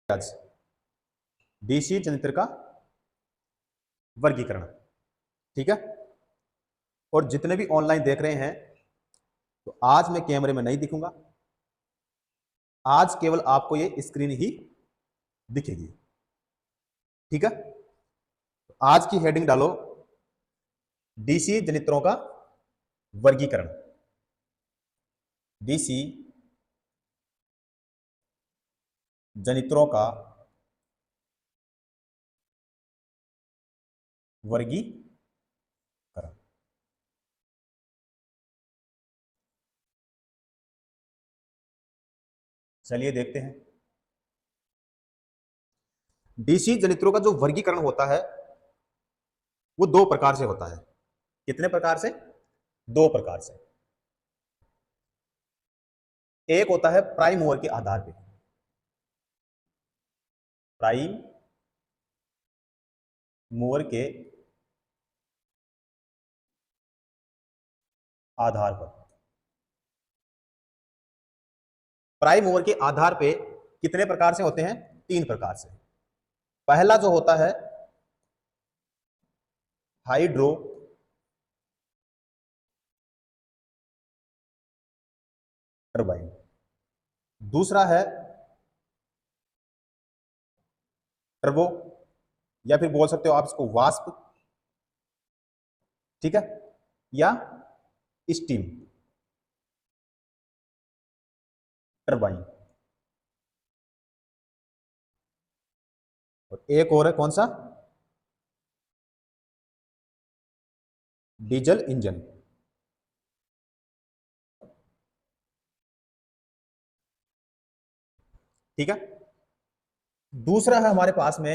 आज डीसी जनित्र का वर्गीकरण, ठीक है। और जितने भी ऑनलाइन देख रहे हैं, तो आज मैं कैमरे में नहीं दिखूंगा, आज केवल आपको ये स्क्रीन ही दिखेगी, ठीक है। आज की हेडिंग डालो, डीसी जनित्रों का वर्गीकरण। डीसी जनित्रों का वर्गीकरण। चलिए देखते हैं। डीसी जनित्रों का जो वर्गीकरण होता है वो दो प्रकार से होता है। कितने प्रकार से? दो प्रकार से। एक होता है प्राइम मूवर के आधार पे, प्राइम मूवर के आधार पर। प्राइम मूवर के आधार पे कितने प्रकार से होते हैं? तीन प्रकार से। पहला जो होता है हाइड्रो टरबाइन, दूसरा है टर्बो, या फिर बोल सकते हो आप इसको वास्प, ठीक है, या स्टीम टरबाइन। और एक और है कौन सा? Diesel engine. ठीक है। दूसरा है हमारे पास में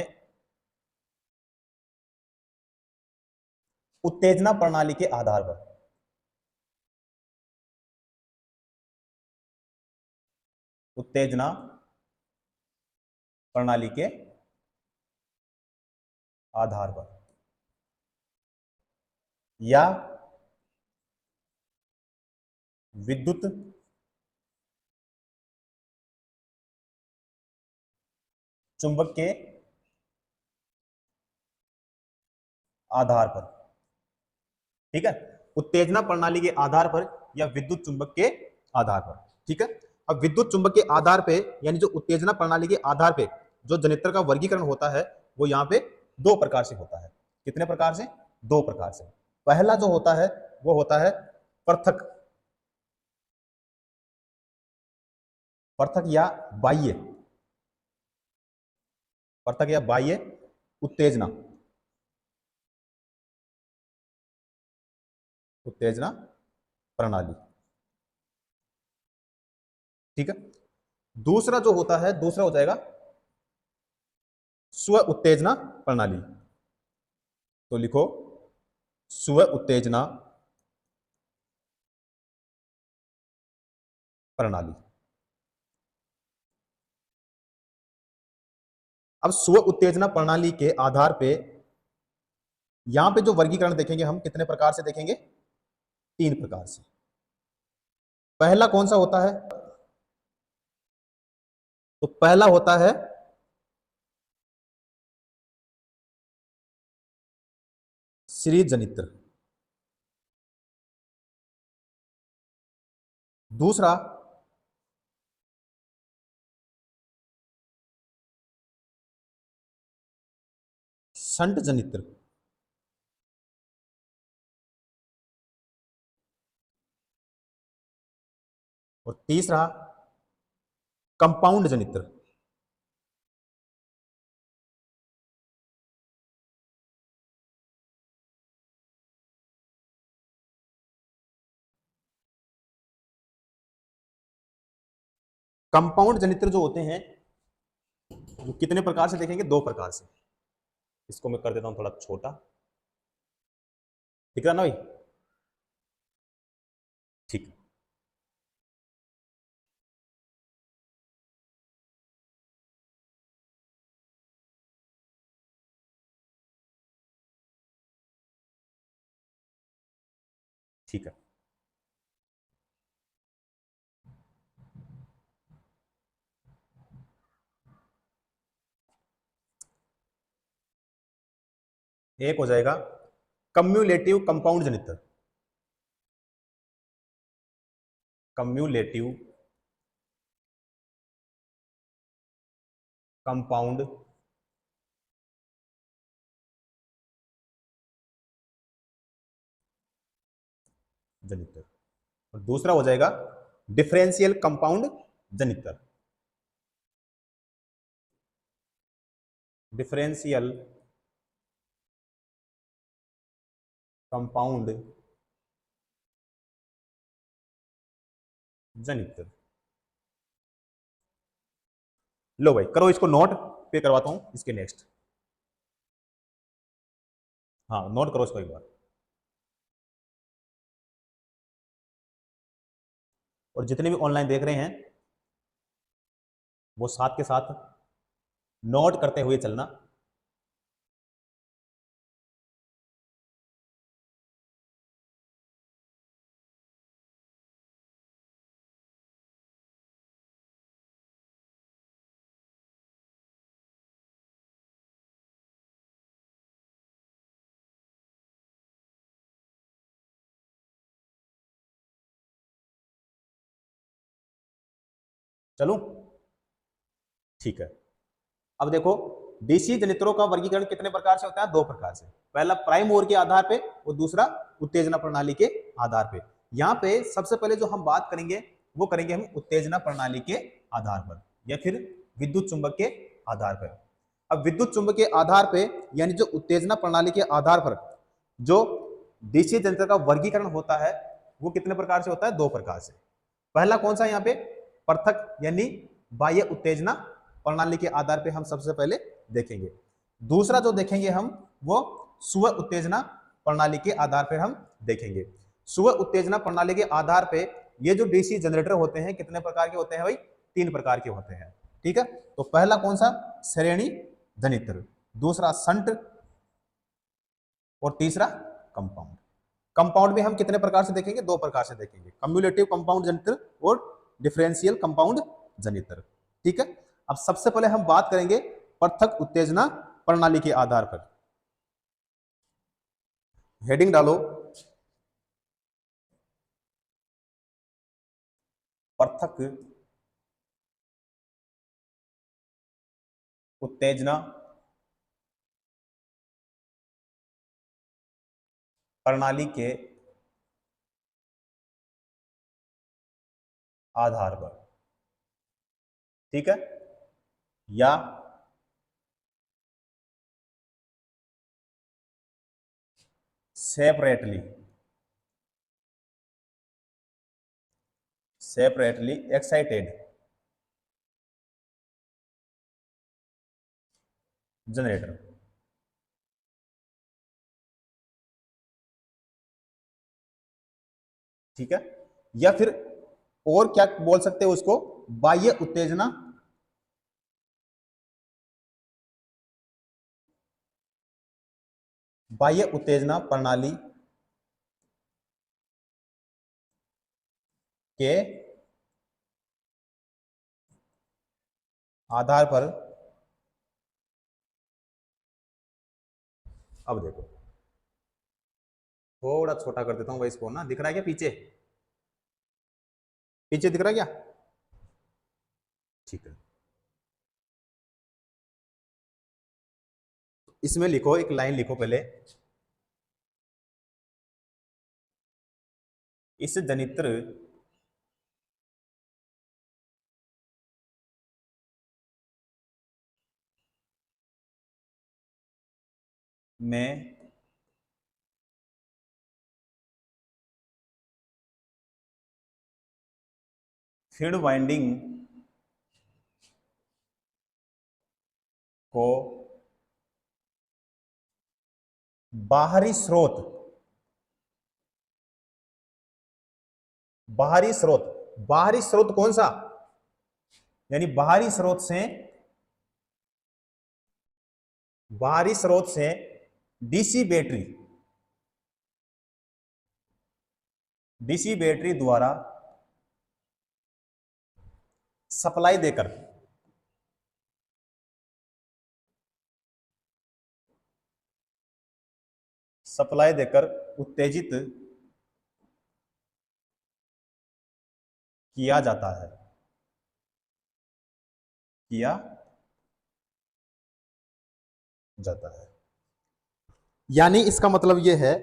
उत्तेजना प्रणाली के आधार पर। उत्तेजना प्रणाली के आधार पर, या विद्युत चुंबक के आधार पर, ठीक है। उत्तेजना प्रणाली के आधार पर या विद्युत चुंबक के आधार पर, ठीक है। अब विद्युत चुंबक के आधार पे, यानी जो उत्तेजना प्रणाली के आधार पे जो जनित्र का वर्गीकरण होता है वो यहां पे दो प्रकार से होता है। कितने प्रकार से? दो प्रकार से। पहला जो होता है वो होता है पृथक, पृथक या बाह्य, पृथक या बाह्य उत्तेजना, उत्तेजना प्रणाली, ठीक है। दूसरा जो होता है, दूसरा हो जाएगा स्व उत्तेजना प्रणाली। तो लिखो स्व उत्तेजना प्रणाली। अब स्व उत्तेजना प्रणाली के आधार पे यहां पे जो वर्गीकरण देखेंगे हम, कितने प्रकार से देखेंगे? तीन प्रकार से। पहला कौन सा होता है? तो पहला होता है श्री जनित्र, दूसरा संट जनित्र, और तीसरा कंपाउंड जनित्र। कंपाउंड जनित्र जो होते हैं वो कितने प्रकार से देखेंगे? दो प्रकार से। इसको मैं कर देता हूं थोड़ा छोटा, दिख रहा ना भाई? ठीक है। ठीक है। एक हो जाएगा कम्युलेटिव कंपाउंड जनित्र, कम्युलेटिव कंपाउंड जनित्र, और दूसरा हो जाएगा डिफरेंशियल कंपाउंड जनित्र, डिफरेंशियल कंपाउंड जनित्र। लो भाई करो इसको नोट, पे करवाता हूं इसके नेक्स्ट। हाँ नोट करो इसको एक बार। और जितने भी ऑनलाइन देख रहे हैं वो साथ के साथ नोट करते हुए चलना। चलो ठीक है। अब देखो देशीय जनित्रों का वर्गीकरण कितने प्रकार से होता है? दो प्रकार से। पहला प्राइम मूवर के आधार पे और दूसरा उत्तेजना प्रणाली के आधार पे। यहाँ पे सबसे पहले जो हम बात करेंगे वो करेंगे हम उत्तेजना प्रणाली के आधार पर या फिर विद्युत चुंबक के आधार पर। अब विद्युत चुंबक के आधार पे यानी जो उत्तेजना प्रणाली के आधार पर जो देशीय जनित्र का वर्गीकरण होता है वो कितने प्रकार से होता है? दो प्रकार से। पहला कौन सा? यहाँ पे पृथक यानी बाह्य उत्तेजना प्रणाली के आधार पे हम सबसे पहले देखेंगे। दूसरा जो देखेंगे हम वो स्व उत्तेजना प्रणाली के आधार पर हम देखेंगे। स्व उत्तेजना प्रणाली के आधार पे ये जो डीसी जनरेटर होते हैं कितने प्रकार के होते हैं भाई? तीन प्रकार के होते हैं। ठीक है, तो पहला कौन सा? श्रेणी जनित्र, दूसरा संट और तीसरा कंपाउंड। कंपाउंड में हम कितने प्रकार से देखेंगे? दो प्रकार से देखेंगे, कम्युलेटिव कंपाउंड जनित्र और डिफरेंशियल कंपाउंड जनित्र। ठीक है, अब सबसे पहले हम बात करेंगे पृथक उत्तेजना प्रणाली के आधार पर। हेडिंग डालो पृथक उत्तेजना प्रणाली के आधार पर। ठीक है, या सेपरेटली एक्साइटेड जनरेटर। ठीक है, या फिर और क्या बोल सकते हो उसको? बाह्य उत्तेजना प्रणाली के आधार पर। अब देखो थोड़ा छोटा कर देता हूं भाई इसको ना, दिख रहा है क्या पीछे? पीछे दिख रहा है क्या? ठीक है, इसमें लिखो, एक लाइन लिखो पहले। इस जनित्र में फीड वाइंडिंग को बाहरी स्रोत बाहरी स्रोत कौन सा? यानी बाहरी स्रोत से डीसी बैटरी द्वारा सप्लाई देकर सप्लाई देकर उत्तेजित किया जाता है, किया जाता है। यानी इसका मतलब यह है,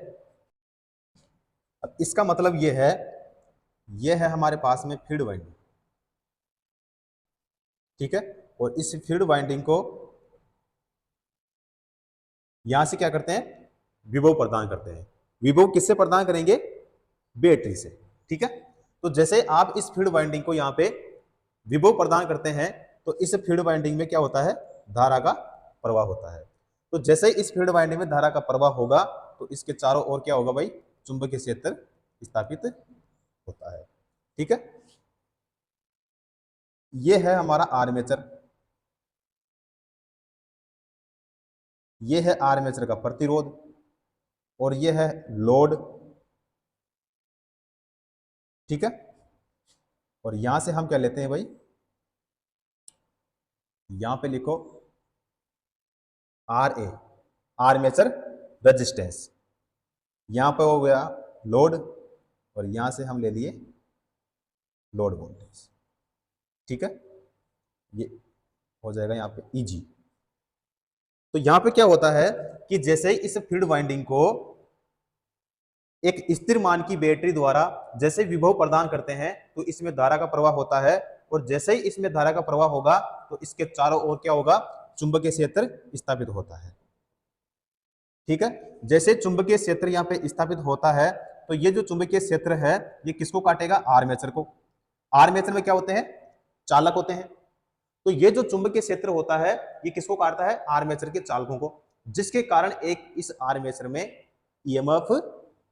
इसका मतलब यह है, यह है हमारे पास में फीड वाइंडिंग, ठीक है। और इस फीड वाइंडिंग को यहां से क्या करते हैं, विभव प्रदान करते हैं। विभव किससे प्रदान करेंगे, बैटरी से, ठीक है। तो जैसे आप इस फीड वाइंडिंग को यहां पे विभव प्रदान करते हैं, तो इस फीड वाइंडिंग में क्या होता है, धारा का प्रवाह होता है। तो जैसे इस फीड वाइंडिंग में धारा का प्रवाह होगा, तो इसके चारों ओर क्या होगा भाई, चुंबकीय क्षेत्र स्थापित होता है, ठीक है। यह है हमारा आर्मेचर, यह है आर्मेचर का प्रतिरोध, और यह है लोड, ठीक है। और यहां से हम क्या लेते हैं भाई, यहां पे लिखो आर ए, आर्मेचर रेजिस्टेंस, यहां पे हो गया लोड, और यहां से हम ले लिए लोड वोल्टेज, ठीक है। ये हो जाएगा यहां पे ईजी। तो यहां पे क्या होता है कि जैसे इस फील्ड वाइंडिंग को एक स्थिर मान की बैटरी द्वारा जैसे विभव प्रदान करते हैं, तो इसमें धारा का प्रवाह होता है, और जैसे ही इसमें धारा का प्रवाह होगा, तो इसके चारों ओर क्या होगा, चुंबकीय क्षेत्र स्थापित होता है, ठीक है। जैसे चुंबकीय क्षेत्र यहाँ पे स्थापित होता है, तो ये जो चुंबकीय क्षेत्र है, ये किसको काटेगा, आर्मेचर को। आर्मेचर में क्या होते हैं, चालक होते हैं। तो ये जो चुंबकीय क्षेत्र होता है, ये किसको काटता है, आर्मेचर के चालकों को, जिसके कारण एक इस आर्मेचर में ईएमएफ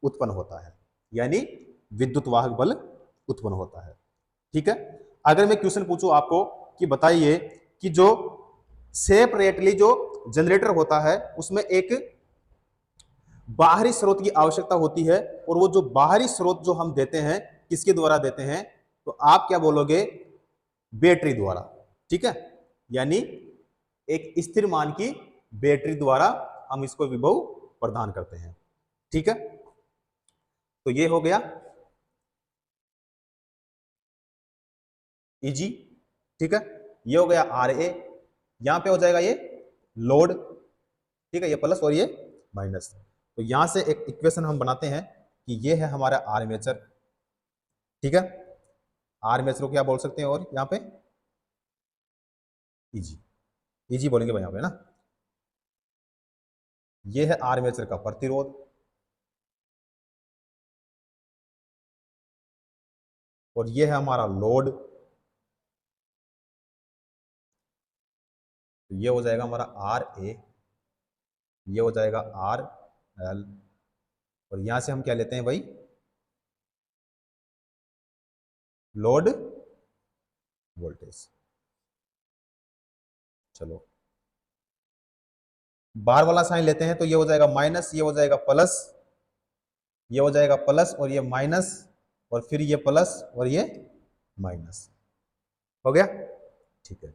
उत्पन्न होता है, यानी विद्युत वाहक बल उत्पन्न होता है, ठीक है। अगर मैं क्वेश्चन पूछूं आपको कि बताइए कि जो सेपरेटली जो जनरेटर होता है, उसमें एक बाहरी स्रोत की आवश्यकता होती है, और वो जो बाहरी स्रोत जो हम देते हैं, किसके द्वारा देते हैं, तो आप क्या बोलोगे, बैटरी द्वारा, ठीक है। यानी एक स्थिर मान की बैटरी द्वारा हम इसको विभव प्रदान करते हैं, ठीक है। तो ये हो गया ईजी, ठीक है। ये हो गया आर ए, यहां पे हो जाएगा ये लोड, ठीक है, ये प्लस और ये माइनस। तो यहां से एक इक्वेशन हम बनाते हैं कि ये है हमारा आर्मेचर, ठीक है। आर्मेचर को क्या बोल सकते हैं, और यहां पे ईजी, ईजी बोलेंगे भाई यहां पे ना। ये है आर्मेचर का प्रतिरोध, और ये है हमारा लोड, तो ये हो जाएगा हमारा आर ए, ये हो जाएगा आर एल, और यहां से हम क्या लेते हैं भाई, लोड वोल्टेज। चलो बार वाला साइन लेते हैं, तो ये हो जाएगा माइनस, ये हो जाएगा प्लस, ये हो जाएगा प्लस और ये माइनस, और फिर ये प्लस और ये माइनस, हो गया, ठीक है।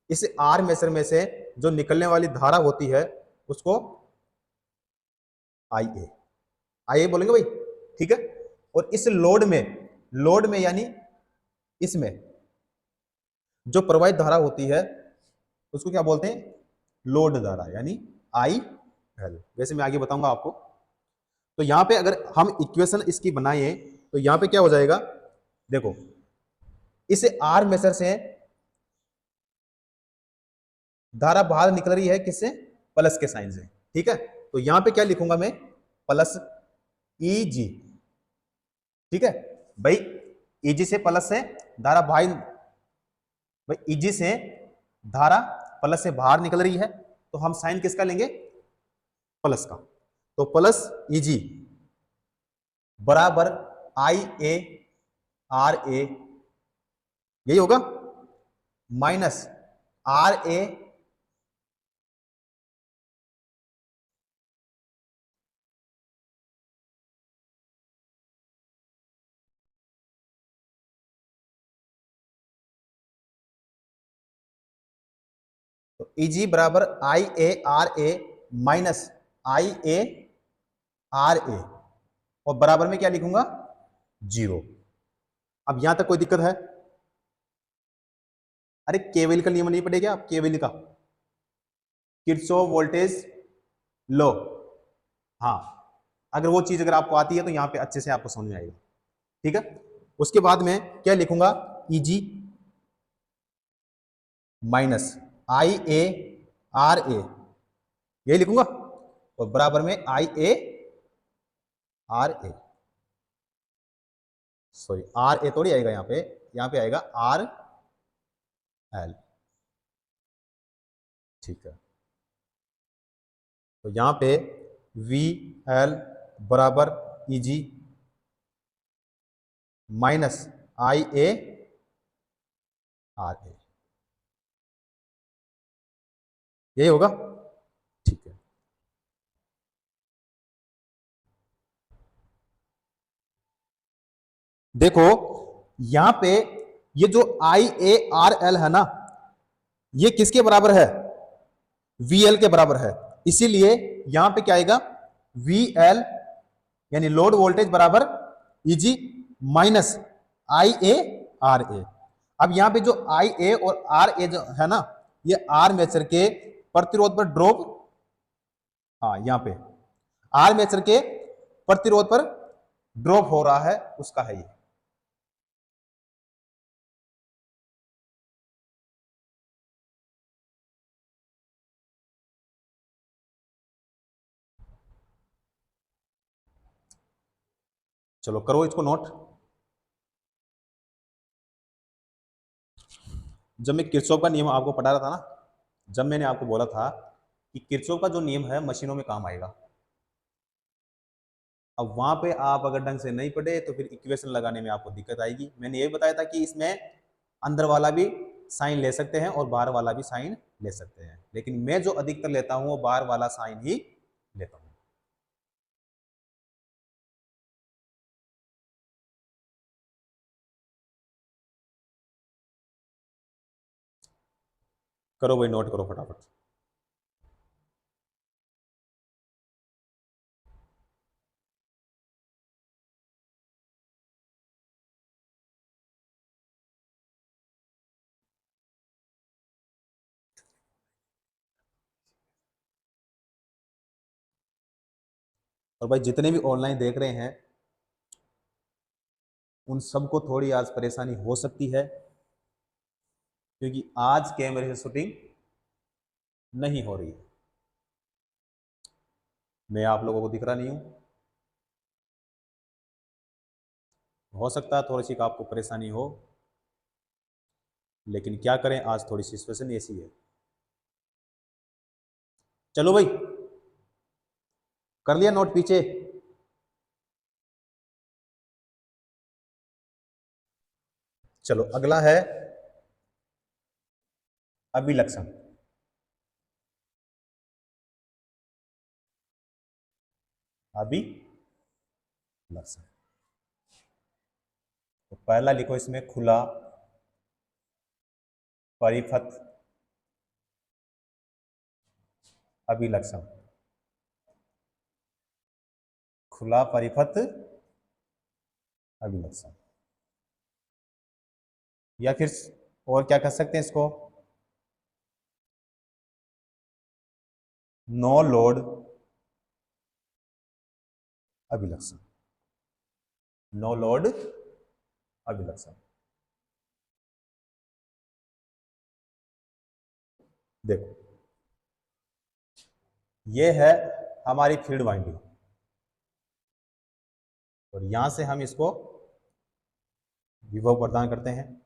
इस आर्मेचर में से जो निकलने वाली धारा होती है, उसको आई ए, आई ए बोलेंगे भाई, ठीक है। और इस लोड में, लोड में यानी इसमें जो प्रवाहित धारा होती है, उसको क्या बोलते हैं, लोड धारा, यानी आई एल। वैसे मैं आगे बताऊंगा आपको। तो यहां पे अगर हम इक्वेशन इसकी बनाए, तो यहां पे क्या हो जाएगा, देखो इस आर्मेचर से धारा बाहर निकल रही है, किससे, प्लस के साइन से, ठीक है। तो यहां पे क्या लिखूंगा मैं, प्लस ई जी, ठीक है भाई। ईजी से प्लस से धारा बाहर, भाई ईजी से धारा प्लस से बाहर निकल रही है, तो हम साइन किसका लेंगे, प्लस का। तो प्लस ईजी बराबर आई ए आर ए, यही होगा, माइनस आर ए तो ईजी बराबर I a R a minus I a R a, और बराबर में क्या लिखूंगा, 0। अब यहां तक कोई दिक्कत है? अरे केवीएल का नियम नहीं पड़ेगा आप, केवीएल का, किरचॉफ वोल्टेज लो। हाँ, अगर वो चीज अगर आपको आती है तो यहाँ पे अच्छे से आपको समझ में आएगा। ठीक है, उसके बाद में क्या लिखूंगा, Eg minus I a R a, यही लिखूंगा, और बराबर में I a R a, sorry R a थोड़ी आएगा यहाँ पे आएगा आर एल। ठीक है, तो यहाँ पे वी एल बराबर Eg minus I a R a, यही होगा। ठीक है, देखो यहां पे ये जो आई ए आर एल है ना, ये किसके बराबर है, वी एल के बराबर है। इसीलिए यहां पे क्या आएगा, वी एल यानी लोड वोल्टेज बराबर Eg minus I a R a. अब यहां पे जो आई ए और आर ए जो है ना, ये आर्मेचर के प्रतिरोध पर ड्रॉप, हाँ यहां पे आर्मेचर के प्रतिरोध पर ड्रॉप हो रहा है, उसका है ये। चलो करो इसको नोट। जब मैं किरचॉफ का नियम आपको पढ़ा रहा था ना, जब मैंने आपको बोला था कि किरचॉफ का जो नियम है मशीनों में काम आएगा, अब वहां पे आप अगर ढंग से नहीं पढ़े तो फिर इक्वेशन लगाने में आपको दिक्कत आएगी। मैंने ये बताया था कि इसमें अंदर वाला भी साइन ले सकते हैं और बाहर वाला भी साइन ले सकते हैं, लेकिन मैं जो अधिकतर लेता हूं वो बाहर वाला साइन ही लेता हूं। करो भाई, नोट करो फटाफट। और भाई जितने भी ऑनलाइन देख रहे हैं उन सबको थोड़ी आज परेशानी हो सकती है, क्योंकि आज कैमरे से शूटिंग नहीं हो रही है। मैं आप लोगों को दिख रहा नहीं हूं, हो सकता है थोड़ी सी आपको परेशानी हो, लेकिन क्या करें, आज थोड़ी सी सिचुएशन ऐसी है। चलो भाई, कर लिया नोट पीछे? चलो अगला है अभिलक्षण। अभिलक्षण, तो पहला लिखो इसमें खुला परिपथ अभिलक्षण, खुला परिपथ अभिलक्षण, या फिर और क्या कर सकते हैं इसको, नो लोड अभिलक्षण, नो लोड अभिलक्षण। देखो ये है हमारी फील्ड वाइंडिंग, और यहां से हम इसको विभव प्रदान करते हैं।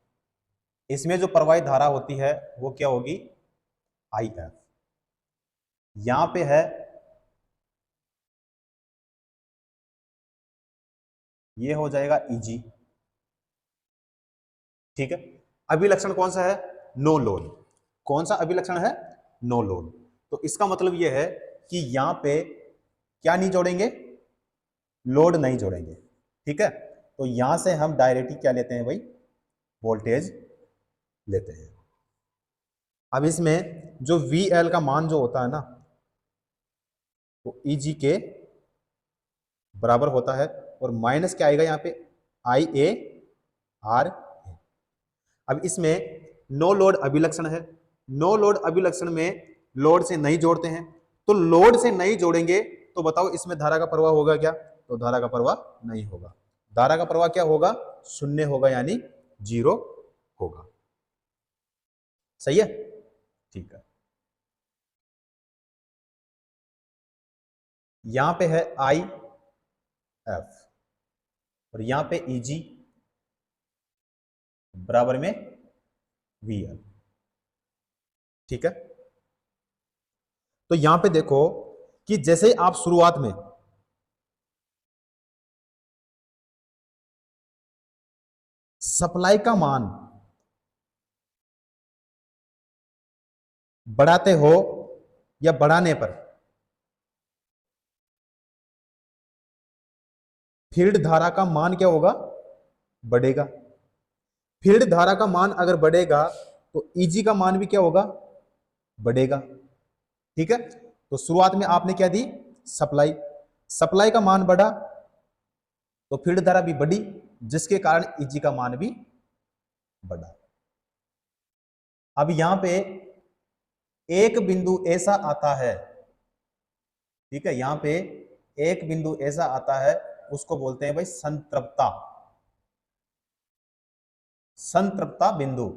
इसमें जो प्रवाहित धारा होती है वो क्या होगी, आई एफ। यहां पे है, ये हो जाएगा Eg। ठीक है, अभिलक्षण कौन सा है, नो लोड। कौन सा अभिलक्षण है, नो लोड। तो इसका मतलब यह है कि यहां पे क्या नहीं जोड़ेंगे, लोड नहीं जोड़ेंगे। ठीक है, तो यहां से हम डायरेक्टली क्या लेते हैं भाई, वोल्टेज लेते हैं। अब इसमें जो VL का मान जो होता है ना, वो Eg के बराबर होता है, और माइनस क्या आएगा यहाँ पे, आई ए आर ए। अब इसमें नो लोड अभिलक्षण है, नो लोड अभिलक्षण में लोड से नहीं जोड़ते हैं, तो लोड से नहीं जोड़ेंगे तो बताओ इसमें धारा का प्रवाह होगा क्या, तो धारा का प्रवाह नहीं होगा। धारा का प्रवाह क्या होगा, शून्य होगा, यानी जीरो होगा। सही है, ठीक है। यहां पे है आई एफ और यहां पे ईजी बराबर में वी एल, ठीक है। तो यहां पे देखो कि जैसे आप शुरुआत में सप्लाई का मान बढ़ाते हो या बढ़ाने पर फील्ड धारा का मान क्या होगा, बढ़ेगा। फील्ड धारा का मान अगर बढ़ेगा तो ईजी का मान भी क्या होगा, बढ़ेगा, ठीक है। तो शुरुआत में आपने क्या दी, सप्लाई, सप्लाई का मान बढ़ा तो फील्ड धारा भी बढ़ी, जिसके कारण ईजी का मान भी बढ़ा। अब यहां पे एक बिंदु ऐसा आता है, ठीक है, यहां पे एक बिंदु ऐसा आता है, उसको बोलते हैं भाई संतृप्ता, संतृप्ता बिंदु।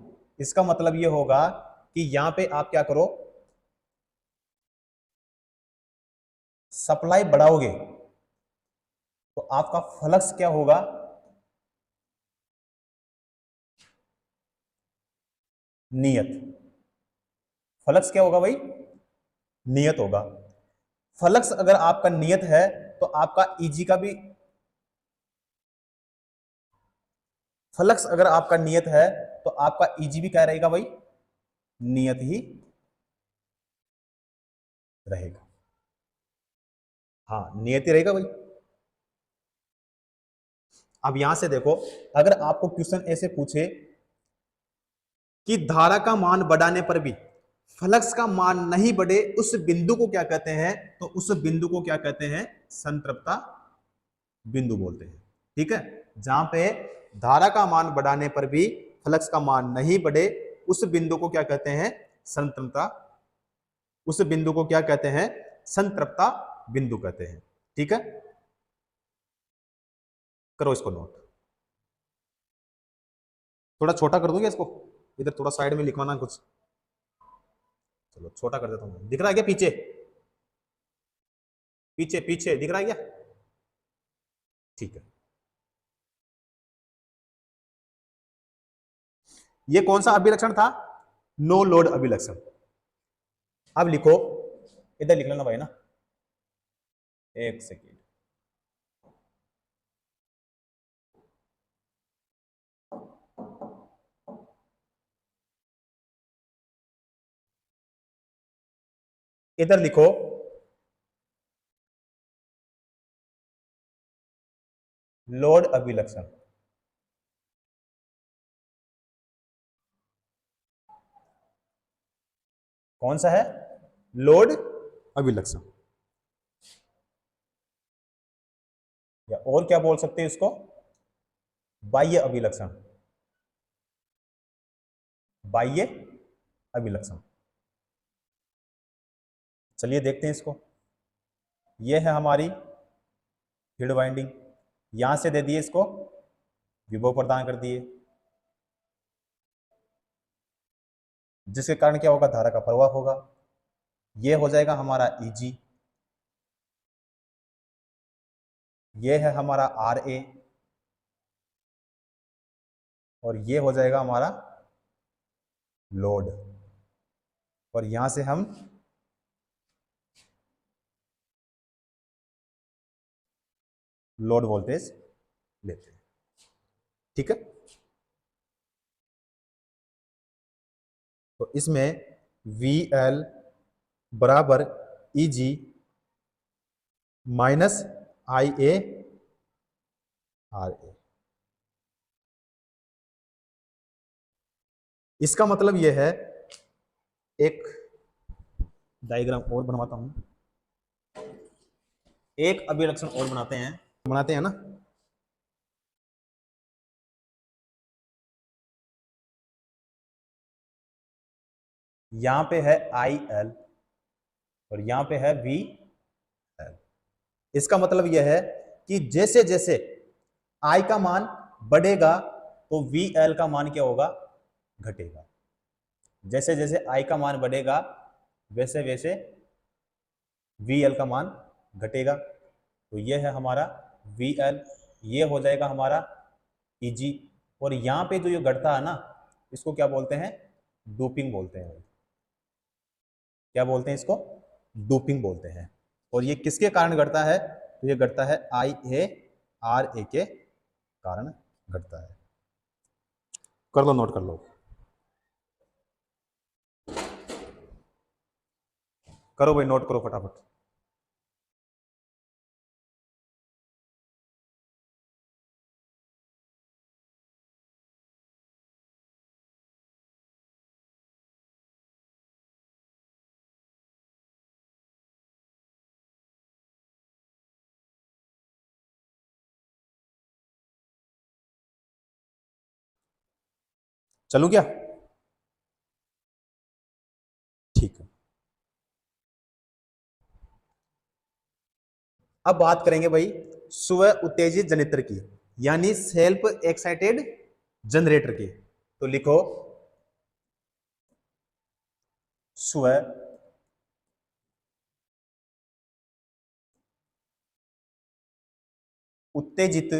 इसका मतलब यह होगा कि यहां पे आप क्या करो, सप्लाई बढ़ाओगे तो आपका फ्लक्स क्या होगा, नियत। फ्लक्स क्या होगा भाई, नियत होगा। फ्लक्स अगर आपका नियत है तो आपका ईजी का भी, फ्लक्स अगर आपका नियत है तो आपका ईजी भी क्या रहेगा भाई, नियत ही रहेगा। हाँ, नियत ही रहेगा भाई। अब यहां से देखो, अगर आपको क्वेश्चन ऐसे पूछे कि धारा का मान बढ़ाने पर भी फ्लक्स का मान नहीं बढ़े, उस बिंदु को क्या कहते हैं, तो उस बिंदु को क्या कहते हैं, संतृप्ता बिंदु बोलते हैं, ठीक है। जहां पे धारा का मान बढ़ाने पर भी फ्लक्स का मान नहीं बढ़े, उस बिंदु को क्या कहते हैं, संतृप्ता, उस बिंदु को क्या कहते हैं, संतृप्ता बिंदु कहते हैं, ठीक है। करो इसको नोट, थोड़ा छोटा कर दूंगा इसको, इधर थोड़ा साइड में लिखवाना कुछ, चलो छोटा कर देता हूं। दिख रहा है क्या पीछे, पीछे पीछे दिख रहा है क्या, ठीक है। ये कौन सा अभिलक्षण था, नो लोड अभिलक्षण। अब लिखो, इधर लिख लेना भाई ना, एक सेकेंड। इधर लिखो लोड अभिलक्षण, कौन सा है, लोड अभिलक्षण, या और क्या बोल सकते हैं इसको, बाह्य अभिलक्षण, बाह्य अभिलक्षण। चलिए देखते हैं इसको। यह है हमारी फील्ड वाइंडिंग, यहां से दे दिए इसको विभव प्रदान कर दिए, जिसके कारण क्या होगा, धारा का प्रवाह होगा। यह हो जाएगा हमारा ईजी, यह है हमारा आर ए, और यह हो जाएगा हमारा लोड, और यहां से हम लोड वोल्टेज लेते हैं, ठीक है। तो इसमें वी एल बराबर ई जी माइनस आई ए आर ए। इसका मतलब यह है, एक डायग्राम और बनवाता हूं, एक अभिलक्षण और बनाते हैं। बनाते हैं ना। यहां पे है आई एल और यहां पे है वी एल। इसका मतलब यह है कि जैसे जैसे आई का मान बढ़ेगा तो वी एल का मान क्या होगा, घटेगा। जैसे जैसे आई का मान बढ़ेगा वैसे वैसे वी एल का मान घटेगा। तो ये है हमारा वी एल, ये हो जाएगा हमारा ईजी। और यहाँ पे जो ये घटता है ना, इसको क्या बोलते हैं, डोपिंग बोलते हैं। क्या बोलते हैं इसको, डोपिंग बोलते हैं। और ये किसके कारण घटता है, तो ये घटता है आई ए आर ए के कारण घटता है। कर लो, नोट कर लो, करो भाई, नोट करो फटाफट। चलू क्या, ठीक है। अब बात करेंगे भाई स्व उत्तेजित जनित्र की, यानी सेल्फ एक्साइटेड जनरेटर की। तो लिखो स्व उत्तेजित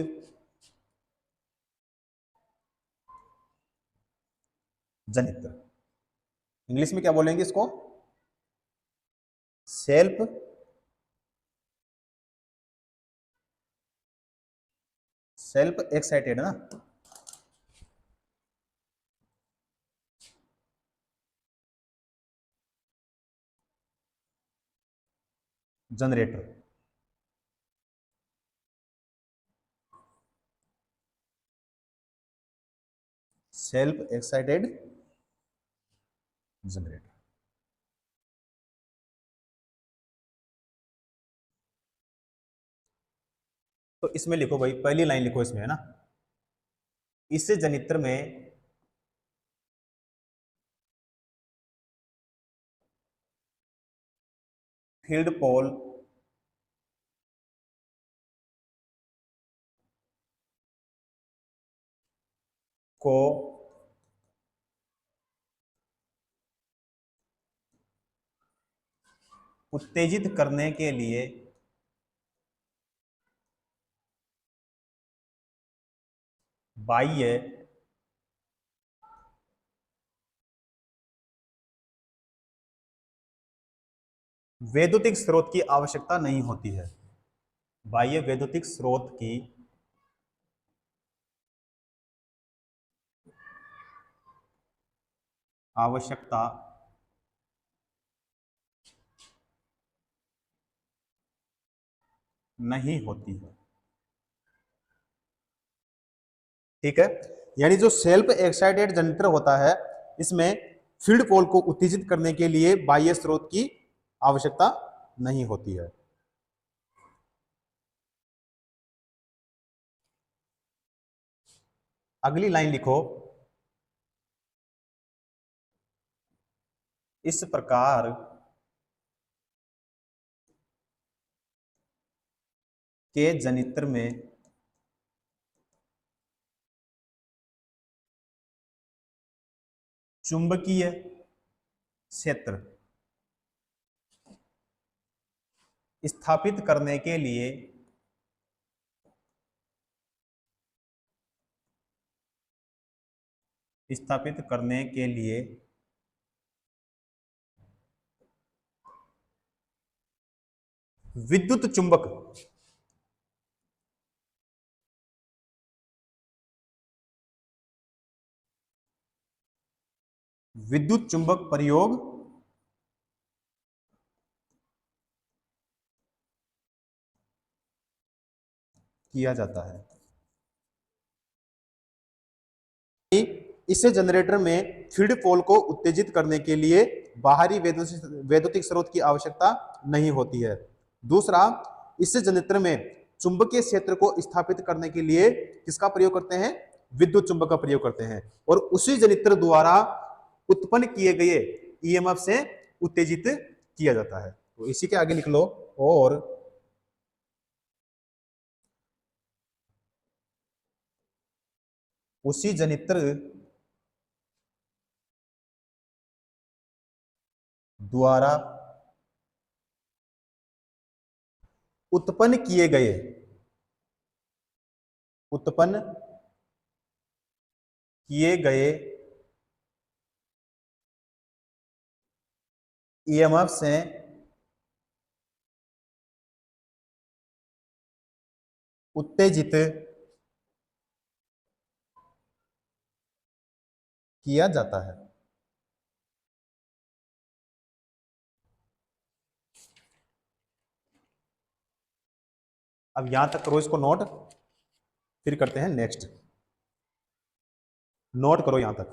जनित्र। इंग्लिश में क्या बोलेंगे इसको, सेल्फ एक्साइटेड ना, जनरेटर। Self excited generator. तो इसमें लिखो भाई, पहली लाइन लिखो इसमें, है ना, इस जनित्र में फील्ड पोल को उत्तेजित करने के लिए बाह्य वैद्युतिक स्रोत की आवश्यकता नहीं होती है। बाह्य वैद्युतिक स्रोत की आवश्यकता नहीं होती है, ठीक है। यानी जो सेल्फ एक्साइटेड जनरेटर होता है, इसमें फील्ड पोल को उत्तेजित करने के लिए बाह्य स्रोत की आवश्यकता नहीं होती है। अगली लाइन लिखो, इस प्रकार के जनित्र में चुंबकीय क्षेत्र स्थापित करने के लिए विद्युत चुंबक प्रयोग किया जाता है। इस जनरेटर में फील्ड पोल को उत्तेजित करने के लिए बाहरी वैद्युतिक स्रोत की आवश्यकता नहीं होती है। दूसरा, इस जनरेटर में चुंबकीय क्षेत्र को स्थापित करने के लिए किसका प्रयोग करते हैं? विद्युत चुंबक का प्रयोग करते हैं, और उसी जनित्र द्वारा उत्पन्न किए गए ईएमएफ से उत्तेजित किया जाता है। तो इसी के आगे लिख लो, और उसी जनित्र द्वारा उत्पन्न किए गए ईएमएफ से उत्तेजित किया जाता है। अब यहां तक करो इसको नोट, फिर करते हैं नेक्स्ट। नोट करो यहां तक।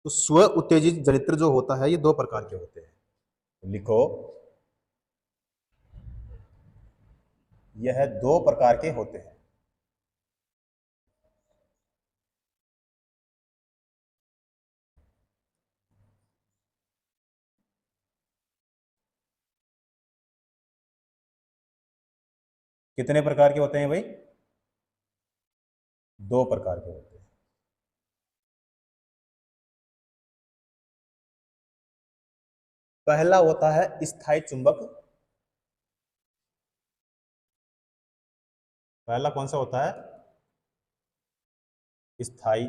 तो स्व उत्तेजित जनित्र जो होता है ये दो प्रकार के होते हैं। लिखो, यह दो प्रकार के होते हैं। कितने प्रकार के होते हैं भाई? दो प्रकार के होते हैं। पहला होता है स्थायी चुंबक। पहला कौन सा होता है? स्थायी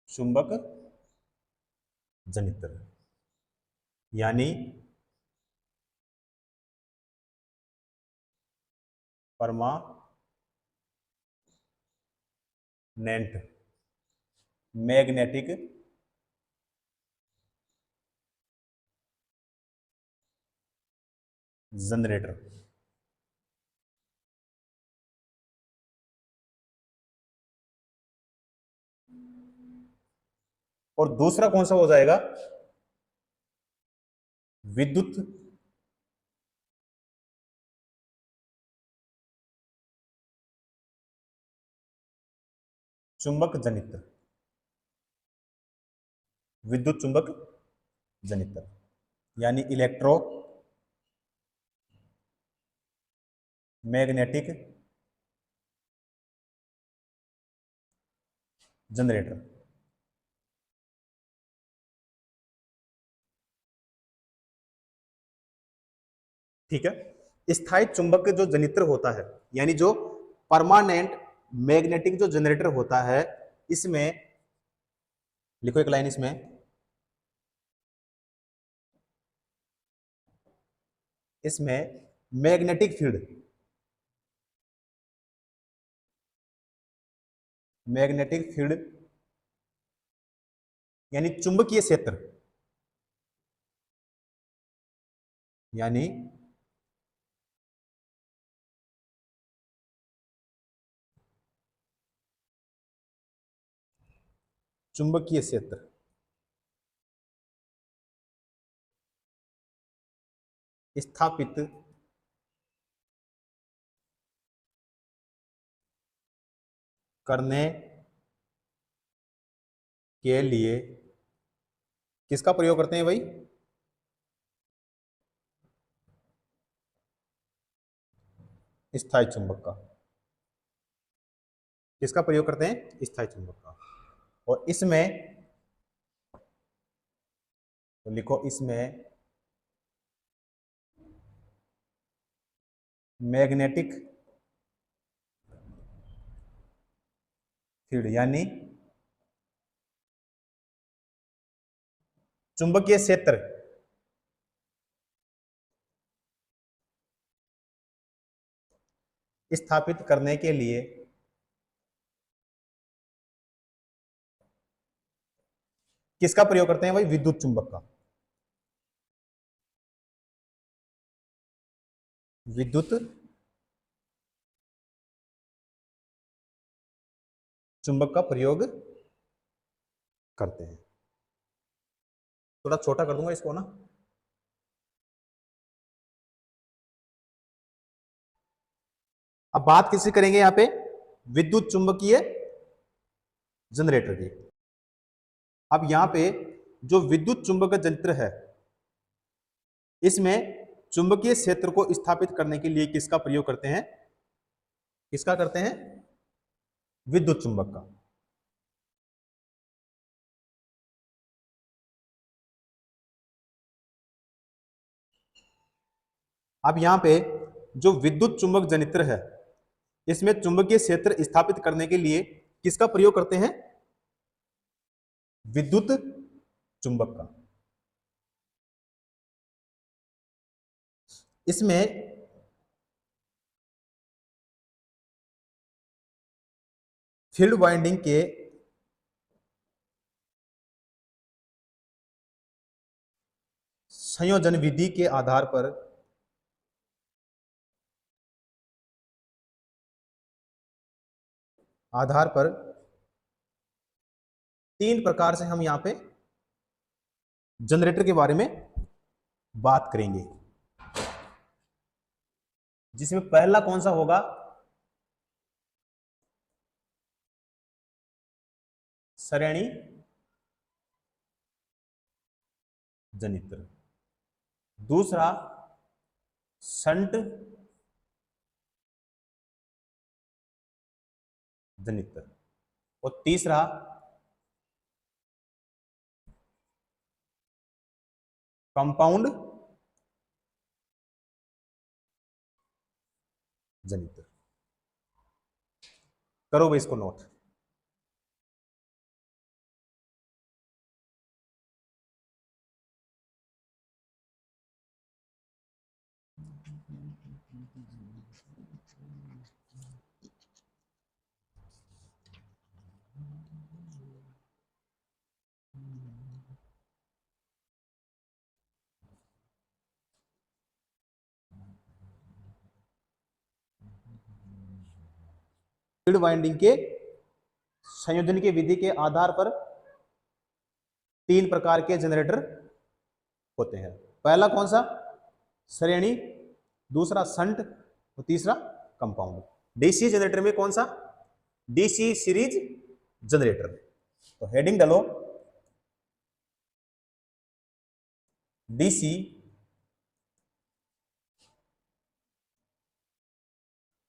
चुंबक जनित्र, यानी परमानेंट मैग्नेटिक जनरेटर। और दूसरा कौन सा हो जाएगा? विद्युत चुंबक जनित्र। विद्युत चुंबक जनित्र यानी इलेक्ट्रो मैग्नेटिक जनरेटर। ठीक है। स्थायी चुंबक जो जनित्र होता है, यानी जो परमानेंट मैग्नेटिक जो जनरेटर होता है, इसमें लिखो एक लाइन, इसमें मैग्नेटिक फील्ड, यानी चुंबकीय क्षेत्र, यानी चुंबकीय क्षेत्र स्थापित करने के लिए किसका प्रयोग करते हैं भाई? स्थायी चुंबक का। किसका प्रयोग करते हैं? स्थायी चुंबक का। और इसमें तो लिखो, इसमें मैग्नेटिक फील्ड यानी चुंबकीय क्षेत्र स्थापित करने के लिए किसका प्रयोग करते हैं भाई? विद्युत चुंबक का। विद्युत चुंबक का प्रयोग करते हैं। थोड़ा छोटा कर दूंगा इसको ना। अब बात किसकी करेंगे यहां पे, विद्युत चुंबकीय जनरेटर की। अब यहां पे जो विद्युत चुंबक यंत्र है, इसमें चुंबकीय क्षेत्र को स्थापित करने के लिए किसका प्रयोग करते हैं, किसका करते हैं, विद्युत चुंबक का। अब यहां पे जो विद्युत चुंबक जनित्र है, इसमें चुंबकीय क्षेत्र स्थापित करने के लिए किसका प्रयोग करते हैं, विद्युत चुंबक का। इसमें फील्ड वाइंडिंग के संयोजन विधि के आधार पर तीन प्रकार से हम यहां पे जनरेटर के बारे में बात करेंगे, जिसमें पहला कौन सा होगा, श्रेणी जनित्र, दूसरा शंट जनित्र, और तीसरा कंपाउंड जनित्र। करो भाई इसको नोट। फील्ड वाइंडिंग के संयोजन की विधि के आधार पर तीन प्रकार के जनरेटर होते हैं। पहला कौन सा, श्रेणी, दूसरा शंट और तीसरा कंपाउंड। डीसी जनरेटर में कौन सा, डीसी सीरीज जनरेटर। तो हेडिंग डालो डीसी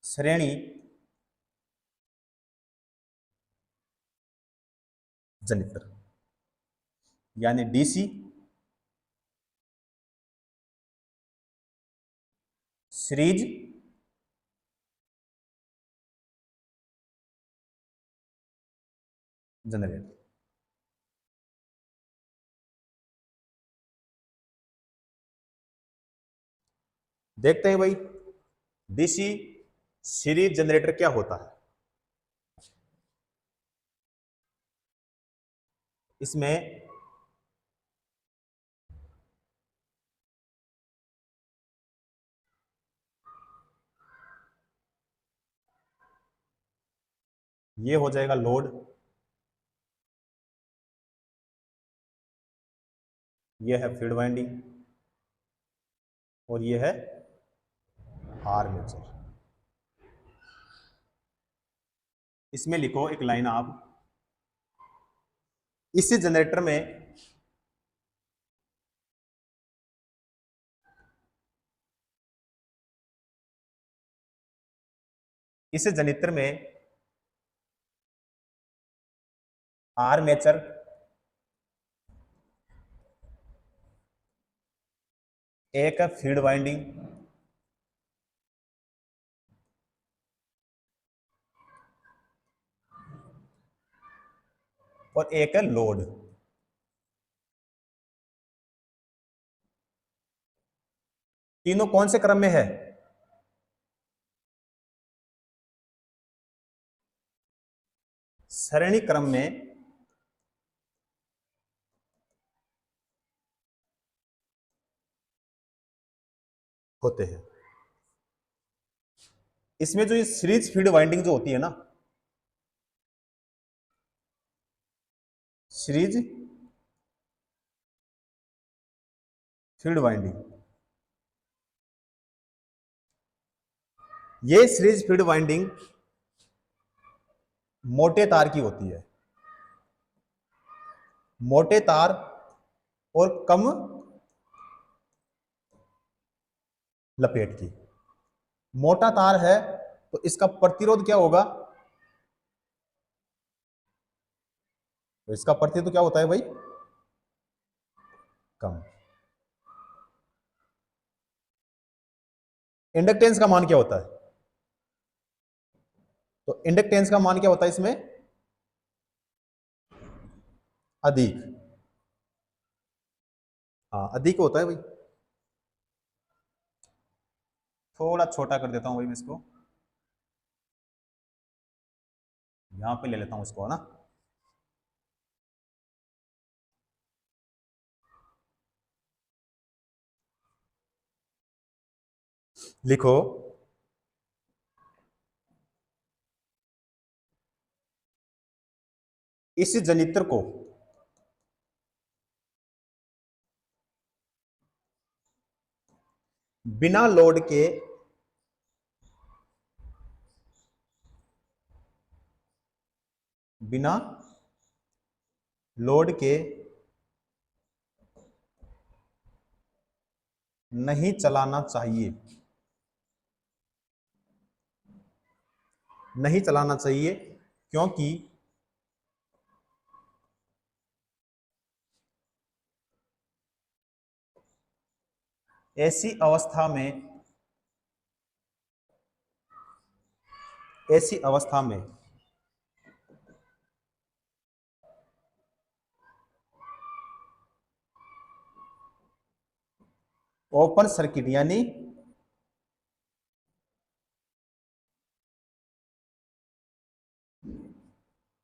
श्रेणी जनित्र, यानी डीसी सीरीज जनरेटर। देखते हैं भाई डीसी सीरीज जनरेटर क्या होता है। इसमें ये हो जाएगा लोड, ये है फील्ड वाइंडिंग, और ये है आर्मेचर। इसमें लिखो एक लाइन आप, इस जनरेटर में इस जनरेटर में आर्मेचर, एक फील्ड वाइंडिंग, और एक है लोड। तीनों कौन से क्रम में है, श्रेणी क्रम में होते हैं। इसमें जो ये सीरीज फील्ड वाइंडिंग जो होती है ना, सीरीज फील्ड वाइंडिंग, ये सीरीज फील्ड वाइंडिंग मोटे तार की होती है, मोटे तार और कम लपेट की। मोटा तार है तो इसका प्रतिरोध क्या होगा, तो इसका प्रतिरोध क्या होता है भाई, कम। इंडक्टेंस का मान क्या होता है, तो इंडक्टेंस का मान क्या होता है इसमें, अधिक। हाँ अधिक होता है भाई। थोड़ा छोटा कर देता हूं भाई मैं इसको, यहां पे ले लेता हूं इसको, है ना। लिखो इस जनित्र को बिना लोड के बिना लोड के नहीं चलाना चाहिए, नहीं चलाना चाहिए, क्योंकि ऐसी अवस्था में, ऐसी अवस्था में ओपन सर्किट यानी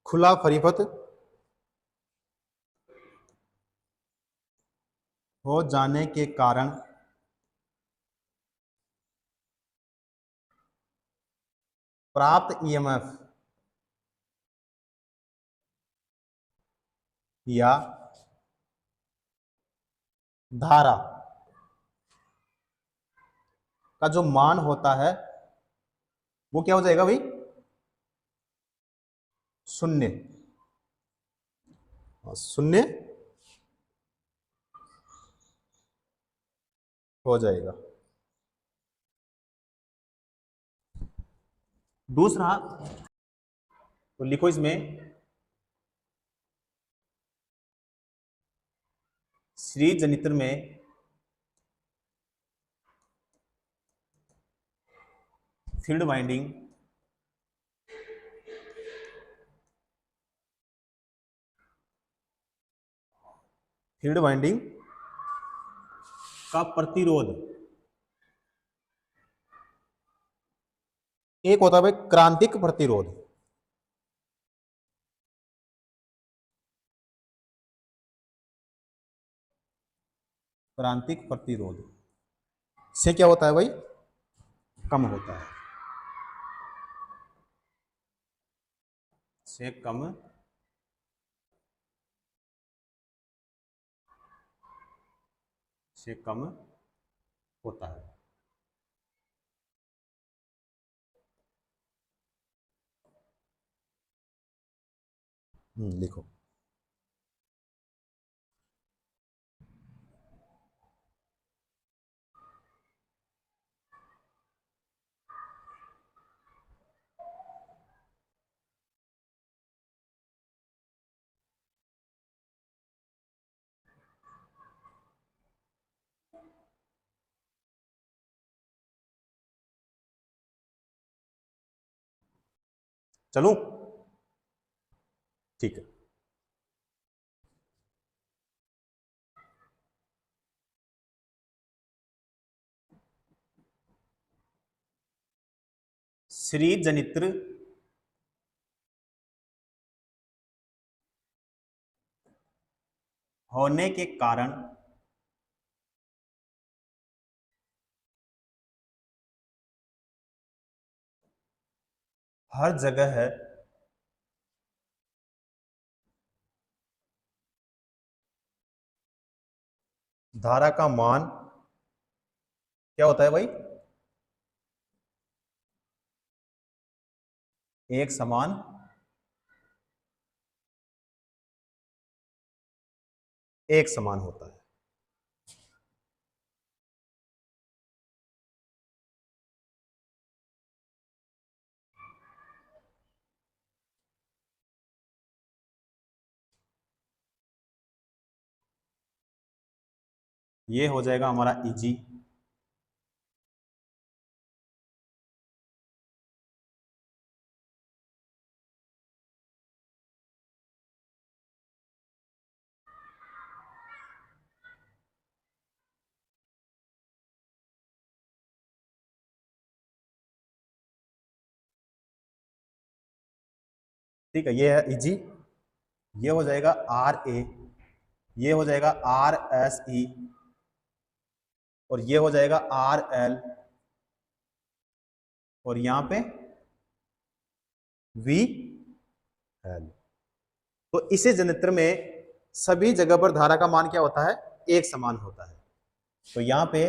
खुला परिपथ हो जाने के कारण प्राप्त ईएमएफ या धारा का जो मान होता है वो क्या हो जाएगा भाई, शून्य। शून्य हो जाएगा। दूसरा, तो लिखो इसमें श्री जनित्र में फील्ड वाइंडिंग फील्ड वाइंडिंग का प्रतिरोध एक होता है भाई क्रांतिक प्रतिरोध, क्रांतिक प्रतिरोध से क्या होता है भाई, कम होता है, से कम से कम होता है। लिखो चलूं, ठीक है। श्री जनित्र होने के कारण हर जगह है धारा का मान क्या होता है भाई? एक समान होता है। ये हो जाएगा हमारा Eg। ठीक है, ये है Eg। ये हो जाएगा Ra, ये हो जाएगा Rse, और ये हो जाएगा RL, और यहां पे VL। तो इसी जनित्र में सभी जगह पर धारा का मान क्या होता है? एक समान होता है। तो यहां पे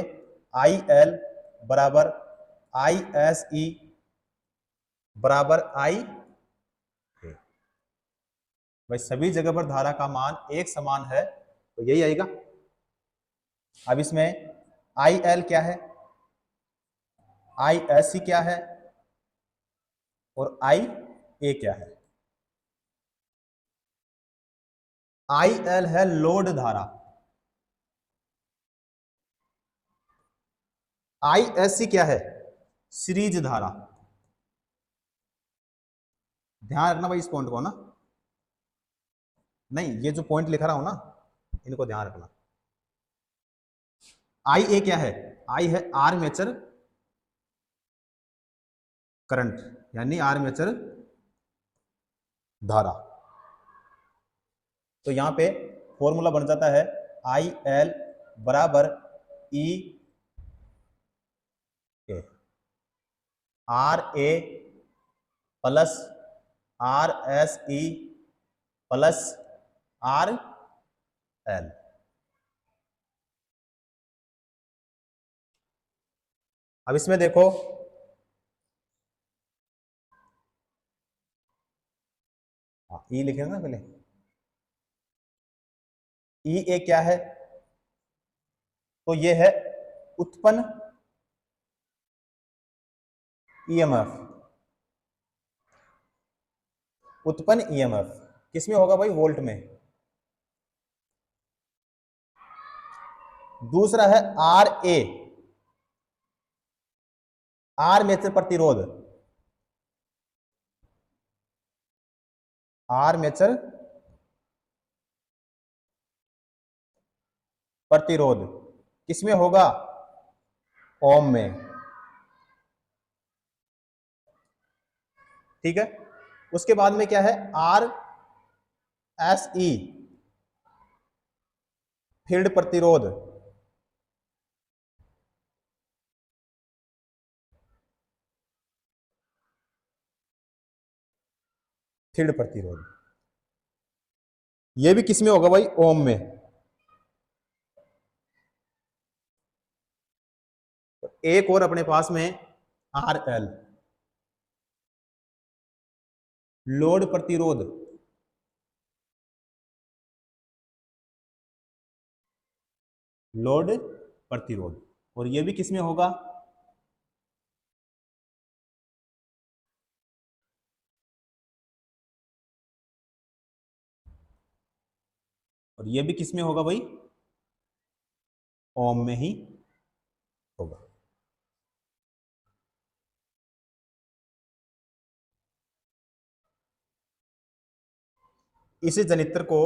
IL बराबर ISE बराबर I, भाई सभी जगह पर धारा का मान एक समान है, तो यही आएगा। अब इसमें IL क्या है, ISE क्या है, और IA क्या है? IL है लोड धारा, ISE क्या है? सीरीज धारा। ध्यान रखना भाई इस पॉइंट को ना, नहीं ये जो पॉइंट लिखा रहा हूं ना, इनको ध्यान रखना। IA क्या है? I है आर्मेचर करंट, यानी आर्मेचर धारा। तो यहां पे फॉर्मूला बन जाता है IL बराबर E RA plus RSE plus RL। अब इसमें देखो, ई लिखेंगे ना पहले। EA क्या है? तो ये है उत्पन्न EMF। उत्पन्न EMF किसमें होगा भाई? वोल्ट में। दूसरा है RA, आर्मेचर प्रतिरोध, आर्मेचर प्रतिरोध किसमें होगा? ओम में। ठीक है, उसके बाद में क्या है? RSE फील्ड प्रतिरोध, फील्ड प्रतिरोध ये भी किसमें होगा भाई? ओम में। एक और अपने पास में RL लोड प्रतिरोध, लोड प्रतिरोध, और ये भी किसमें होगा? और ये भी किसमें होगा भाई? ओम में ही होगा। इसी जनित्र को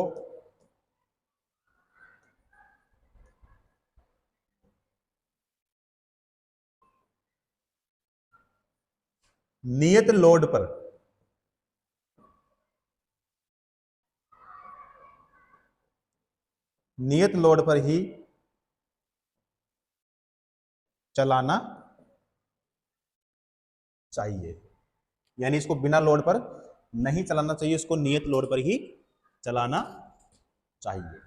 नियत लोड पर ही चलाना चाहिए, यानी इसको बिना लोड पर नहीं चलाना चाहिए, इसको नियत लोड पर ही चलाना चाहिए।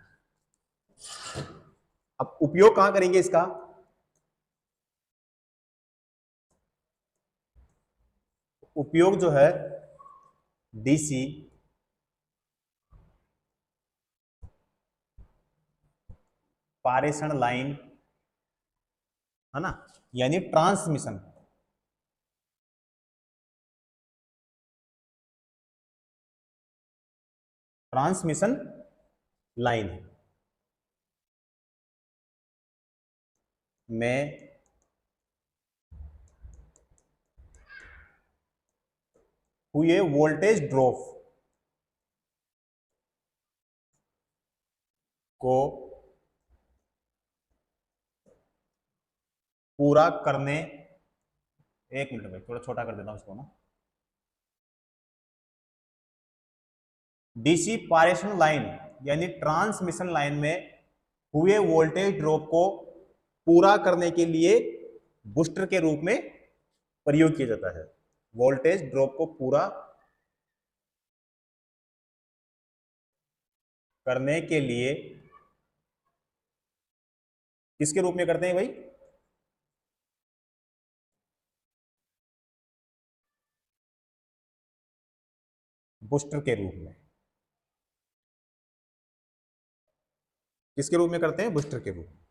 अब उपयोग कहां करेंगे इसका? उपयोग जो है डीसी पारेषण लाइन, है ना, यानी ट्रांसमिशन, ट्रांसमिशन लाइन में हुए वोल्टेज ड्रॉप को पूरा करने, एक मिनट भाई थोड़ा छोटा कर देता हूं इसको ना, डीसी पारेषण लाइन यानी ट्रांसमिशन लाइन में हुए वोल्टेज ड्रॉप को पूरा करने के लिए बूस्टर के रूप में प्रयोग किया जाता है। वोल्टेज ड्रॉप को पूरा करने के लिए किसके रूप में करते हैं भाई? बूस्टर के रूप में। किसके रूप में करते हैं? बूस्टर के रूप में।